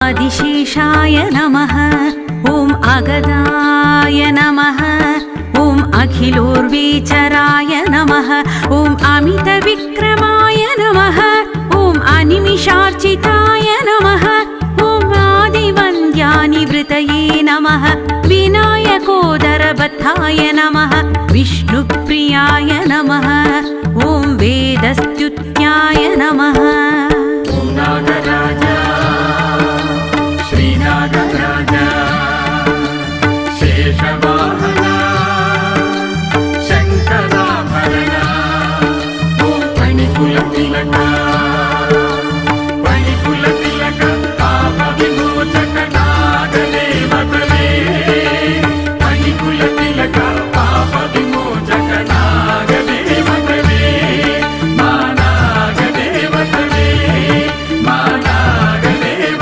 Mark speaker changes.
Speaker 1: आदिशेषाय नमः। ॐ अगदाय नमः। ॐ अखिलोर्वेचराय नमः। ॐ अमितविक्रमाय नमः। ॐ अनिमिषार्चिताय नमः। ॐ आदिवन्द्यानिवृतये नमः। विनायकोदरबद्धाय नमः। विष्णुप्रियाय नमः। ॐ वेदस्तुत्याय नमः।